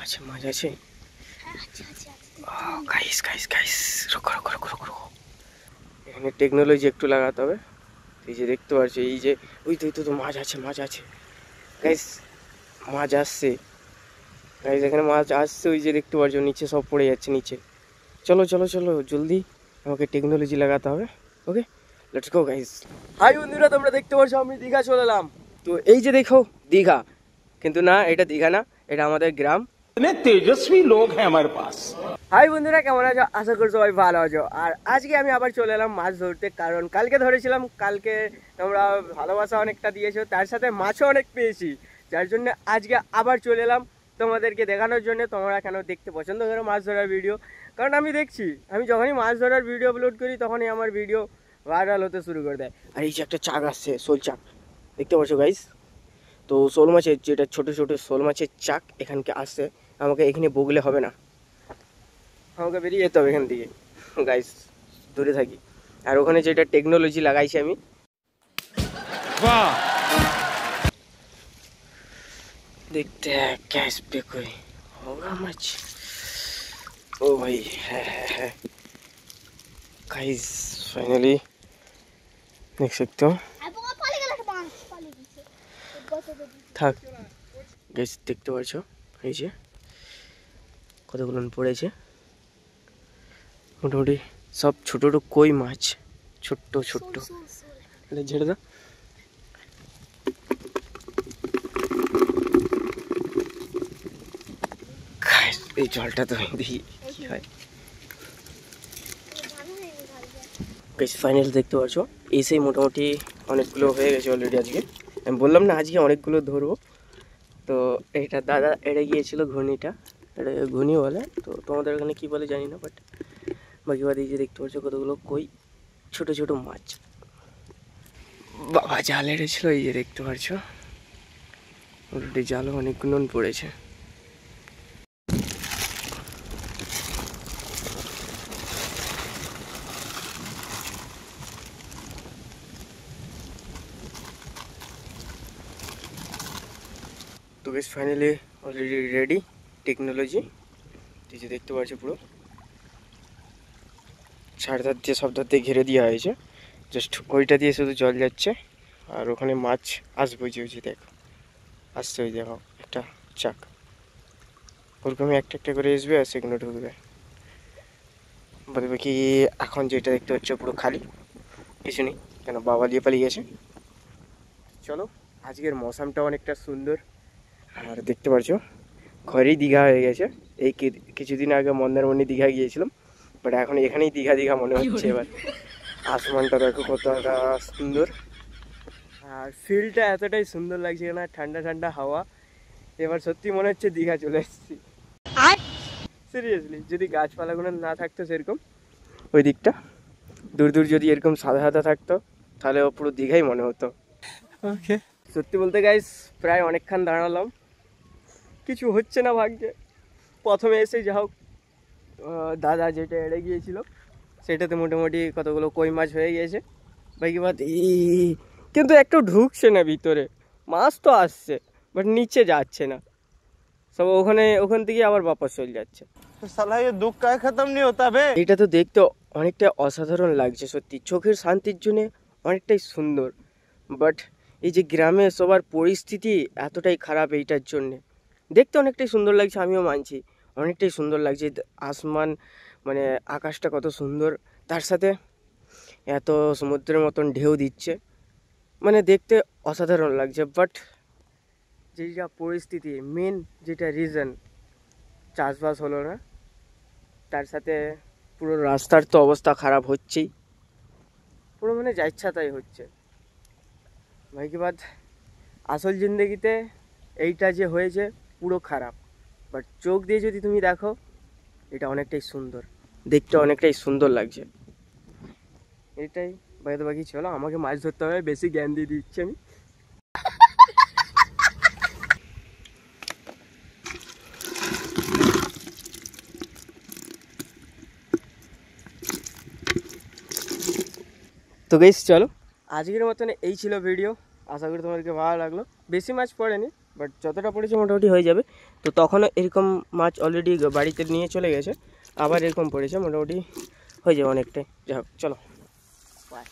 আছে মাছ আছে। Guys guys guys রুকো রুকো রুকো রুকো রুকো, এখানে টেকনোলজি একটু লাগাতে হবে। এই যে দেখতে পাচ্ছ, এই যে ওই তো মাছ আছে মাছ আছে গাইস, মাছ আসছে গাইস, এখানে মাছ আসছে। ওই যে দেখতে পাচ্ছ নিচে সব পড়ে যাচ্ছে নিচে। চলো চলো চলো জলদি, আমাকে টেকনোলজি লাগাতে হবে। Okay let's go guys. Hi বন্ধুরা, তোমরা দেখতে পাচ্ছ আমি দীঘা চলে এলাম। তো এই যে দেখো দীঘা, কিন্তু না এটা দীঘা না, এটা আমাদের গ্রাম। তেজস্বী লোক হ্যাঁ আমার পাস। হাই বন্ধুরা, কেমন আছো? আশা করি সবাই ভালো আছো। আর আজকে আমি আবার চলে এলাম মাছ ধরতে, কারণ কালকে ধরেছিলাম, কালকে তোমরা ভালোবাসা অনেকটা দিয়েছো, তার সাথে মাছও অনেক পেয়েছি, যার জন্য আজকে আবার চলে এলাম তোমাদেরকে দেখানোর জন্য। তোমরা কেন দেখতে পছন্দ করো মাছ ধরার ভিডিও, কারণ আমি দেখছি আমি যখনই মাছ ধরার ভিডিও আপলোড করি তখনই আমার ভিডিও ভাইরাল হতে শুরু করে দেয়। আর এই যে একটা চাক আসছে, শোল চাক, দেখতে পাচ্ছ গাইস। তো শোল মাছের যেটা ছোটো ছোটো শোল মাছের চাক এখানকে আসছে, আমাকে এখানে বগলে হবে না, আমাকে বেরিয়ে যেতে হবে এখান থেকে গাইস, দূরে থাকি। আর ওখানে যেটা টেকনোলজি লাগাইছি আমি, দেখতে গ্যাস पे कोई होगा मच। ओ भाई है गाइस, फाइनली देख सकते हो। থাক গাইস, দেখতে পাচ্ছ এই যে কতগুলো পড়েছে, মোটামুটি সব ছোটো ছোটো কই মাছ, ছোট্ট ছোট্ট। ঝেড়ে দাও। এই জলটা তো দেখি কি হয়। ফাইনাল দেখতে পাচ্ছ এসেই মোটামুটি অনেকগুলো হয়ে গেছে অলরেডি। আজকে আমি বললাম না আজকে অনেকগুলো ধরবো। তো এটা দাদা এড়ে গিয়েছিল ঘূর্ণিটা, এটা ঘূর্ণি বলে, তো তোমাদের ওখানে কী বলে জানি না, বাট বাকি বাদ এই যে দেখতে পাচ্ছ কতগুলো কই ছোট ছোট মাছ। বাবা জাল এড়েছিল, এই যে দেখতে পাচ্ছ অলরেডি জালও অনেকগুলো পড়েছে। তো বেশ ফাইনালি অলরেডি রেডি টেকনোলজি। এই যে দেখতে পাচ্ছ পুরো চারধার দিয়ে সব ধার দিয়ে ঘিরে দেওয়া হয়েছে, জাস্ট ওইটা দিয়ে শুধু জল যাচ্ছে আর ওখানে মাছ আসবে। যে দেখো আসছে, ওই দেখো একটা চাক, ওরকমই একটা একটা করে আসবে আর সেগুলো ঢুকবে। বলবে কি এখন যেটা দেখতে পাচ্ছ পুরো খালি, কিছু নেই, কেন বাবা দিয়ে পালিয়ে গেছে। চলো, আজকের মৌসামটা অনেকটা সুন্দর। আর দেখতে পাচ্ছ ঘরেই দীঘা হয়ে গেছে। এই কিছুদিন আগে মন্দারমণি দীঘা গিয়েছিলাম, বাট এখন এখানেই দীঘা দীঘা মনে হচ্ছে। এবার আসমানটা দেখো কতটা সুন্দর, আর ফিলটা এতটাই সুন্দর লাগছে না, ঠান্ডা ঠান্ডা হাওয়া। এবার সত্যি মনে হচ্ছে দীঘা চলে এসেছি সিরিয়াসলি। যদি গাছপালাগুলো না থাকতো সেরকম ওই দিকটা, দূর দূর যদি এরকম সাদা সাদা থাকতো, তাহলে পুরো দীঘাই মনে হতো। ওকে, সত্যি বলতে গাইস প্রায় অনেকক্ষণ দাঁড়ালাম, কিছু হচ্ছে না ভাগ্যে। প্রথমে এসে যা হোক দাদা যেটা এড়ে গিয়েছিল সেটাতে মোটামুটি কতগুলো কই মাছ হয়ে গিয়েছে। বাকি বাদ কিন্তু একটু ঢুকছে না ভিতরে, মাছ তো আসছে বাট নিচে যাচ্ছে না, সব ওখান থেকে আবার বাপস চলে যাচ্ছে। সালা ये दुख का खत्म नहीं होता बे। এটা তো দেখতে অনেকটা অসাধারণ লাগছে সত্যি, চোখের শান্তির জন্য অনেকটাই সুন্দর। বাট এই যে গ্রামে সবার পরিস্থিতি এতটাই খারাপ, এইটার জন্যে দেখতে অনেকটাই সুন্দর লাগছে, আমিও মানছি অনেকটাই সুন্দর লাগছে। আসমান মানে আকাশটা কত সুন্দর, তার সাথে এত সমুদ্রের মতন ঢেউ দিচ্ছে, মানে দেখতে অসাধারণ লাগছে। বাট যেটা পরিস্থিতি, মেন যেটা রিজন, চাষবাস হলো না, তার সাথে পুরো রাস্তার তো অবস্থা খারাপ হচ্ছেই, পুরো মানে যা ইচ্ছা তাই হচ্ছে। ভাই কি বাদ, আসল জিন্দগিতে এইটা যে হয়েছে পুরো খারাপ, বাট চোখ দিয়ে যদি তুমি দেখো এটা অনেকটাই সুন্দর, দেখতে অনেকটাই সুন্দর লাগছে। এটাই বাইরে বাকি। চলো আমাকে মাছ ধরতে হবে, বেশি জ্ঞান দিয়ে দিচ্ছি আমি। তো গাইস চলো, আজকের মতন এই ছিল ভিডিও, আশা করি তোমাদেরকে ভালো লাগলো। বেশি মাছ পড়েনি, বাট যতটা পড়েছে মোটামুটি হয়ে যাবে। তো তখনও এরকম মাছ অলরেডি বাড়িতে নিয়ে চলে গেছে, আবার এরকম পড়েছে, মোটামুটি হয়ে যাবে অনেকটাই। যাই হোক, চলো বাই।